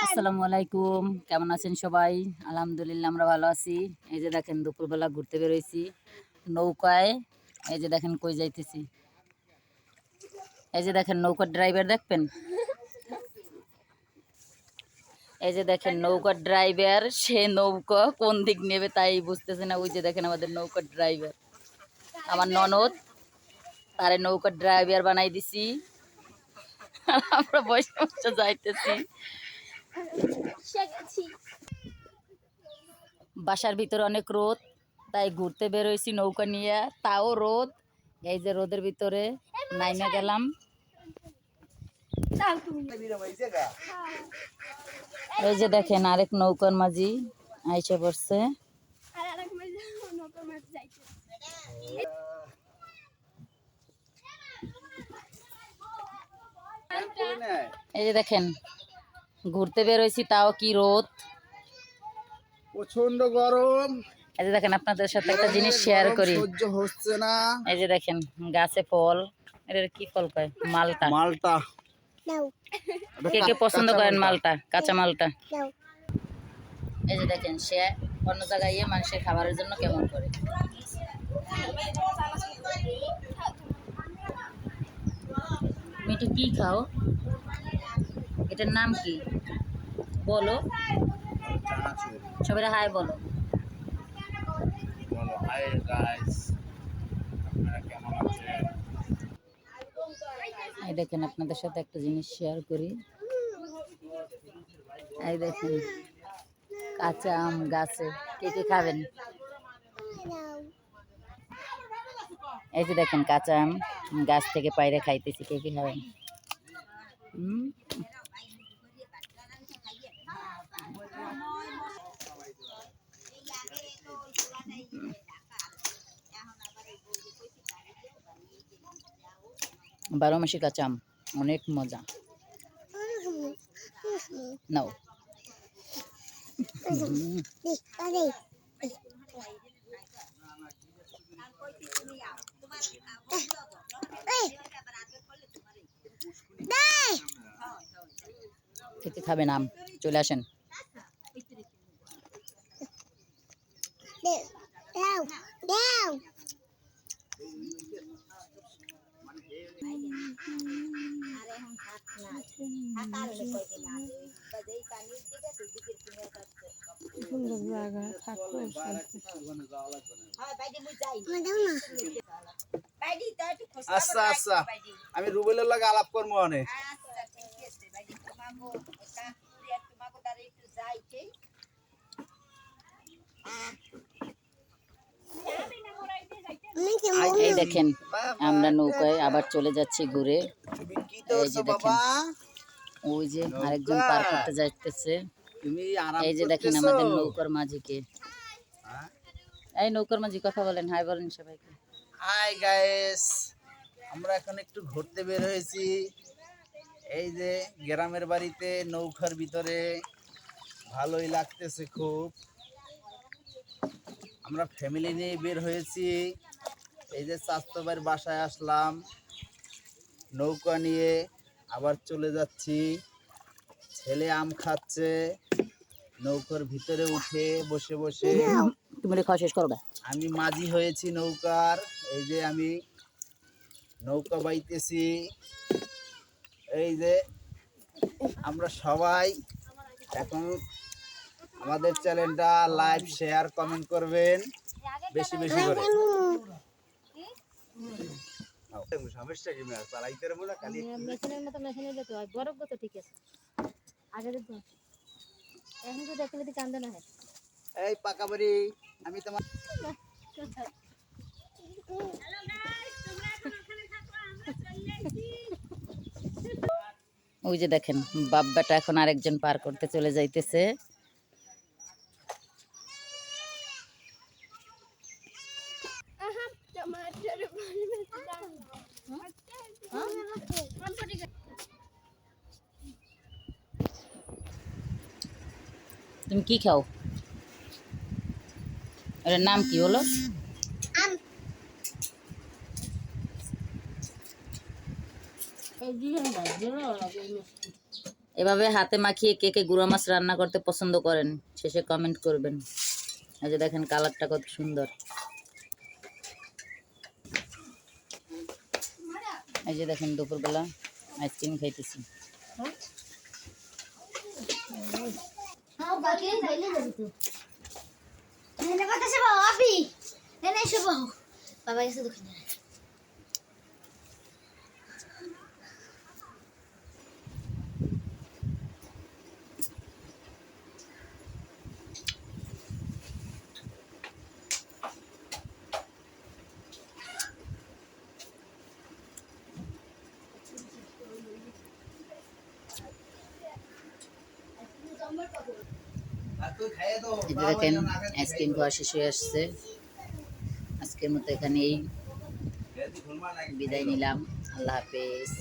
আসসালামু আলাইকুম, কেমন আছেন সবাই? আলহামদুলিল্লাহ আমরা ভালো আছি। এই যে দেখেন দুপুরবেলা ঘুরতে বেরোইছি নৌকায়। এই যে দেখেন কই যাইতেছি। এই যে দেখেন নৌকার ড্রাইভার দেখবেন। এই যে দেখেন নৌকার ড্রাইভার, সে নৌকা কোন দিক নেবে তাই বুঝতেছে না। ওই যে দেখেন আমাদের নৌকার ড্রাইভার, আমার ননদ, তারে নৌকার ড্রাইভার বানাই দিছি। আর আমরা বসে বসে যাইতেছি। বাসার ভিতরে অনেক রোদ, তাই ঘুরতে বেরোইছি নৌকা নিয়ে, তাও রোদ। এই যে রোদের ভিতরে নাইমা গেলাম। এই যে দেখেন আরেক নৌকার মাঝি আইসা পড়ছে। এই যে দেখেন ঘুরতে বেরোইছি, তাও কি রোদ, প্রচন্ড গরম। এই যে দেখেন আপনাদের সাথে একটা জিনিস শেয়ার করি। সহ্য হচ্ছে না। এই যে দেখেন গাছে ফল, এটা কি ফল কয়? মালটা। মালটা কে কে পছন্দ করেন মালটা, কাঁচা মালটা? এই যে দেখেন সে অন্য জায়গায় গিয়ে মানুষের খাবারের জন্য কেমন করে। মিঠু কি খাও? এটার নাম কি বলো? সবাই হাই বলো। হাই গাইস, আপনারা কেমন আছেন? এই দেখেন আপনাদের সাথে একটা জিনিস শেয়ার করি। এই দেখেন কাঁচা আম গাছে, কে কে খাবেন? এই যে দেখেন কাঁচা আম গাছ থেকে পাইরে খাইতেছি, কে কে খাবেন? বারো মাসি কাঁচা আম অনেক মজা। নাও কে কে খাবেন আম? চলে আসেন। আচ্ছা আচ্ছা, আমি রুবেলের লাগে আলাপ করবো অনেক। এই দেখেন আমরা নৌকায় আবার চলে যাচ্ছি ঘুরে। এই যে দেখেন ওই যে আরেকজন পার করতে যাইতেছে। এই যে দেখেন আমাদের নৌকার মাঝিকে। এই নৌকার মাঝি কথা বলেন, হাই বলেন সবাইকে। হাই গাইস, আমরা এখন একটু ঘুরতে বের হয়েছি। এই যে গ্রামের বাড়িতে নৌকার ভিতরে ভালোই লাগতেছে খুব। আমরা ফ্যামিলি নিয়ে বের হয়েছি। এই যে চাচাতো ভাইয়ের বাসায় আসলাম, নৌকা নিয়ে আবার চলে যাচ্ছি। ছেলে আম খাচ্ছে নৌকার ভিতরে উঠে বসে বসে। তুমি খাওয়া শেষ করবে। আমি মাঝি হয়েছি নৌকার। এই যে আমি নৌকা বাইতেছি। এই যে আমরা সবাই এখন আমাদের চ্যানেলটা লাইক শেয়ার কমেন্ট করবেন বেশি বেশি করে। সমস্যা কি ম্যাচ চালাইতে রে মোলা খালি মেশিনের মতো মেশিনে যেতে হয় বরফ তো ঠিক আছে আগে দেখো এখন তো দেখলে দি কান্দে না হয়। এই পাকা বাড়ি আমি তোমার হ্যালো গাইস, তোমরা এখন ওখানে থাকো, আমরা চলে যাচ্ছি। ওই যে দেখেন বাপ বেটা এখন আরেকজন পার করতে চলে যাইতেছে। তুমি কি খাও? এর নাম কি হলো? এভাবে হাতে মাখিয়ে কে কে গুঁড়া মাছ রান্না করতে পছন্দ করেন শেষে কমেন্ট করবেন। এই যে দেখেন কালারটা কত সুন্দর। এই যে দেখেন দুপুরবেলা আইসক্রিম খাইতেছি। বাবা গেছে দোকানে। এই যে দেখেন আইসক্রিম খাওয়া শেষ হয়ে আসছে। আজকের মতো এখানেই বিদায় নিলাম। আল্লাহ হাফেজ।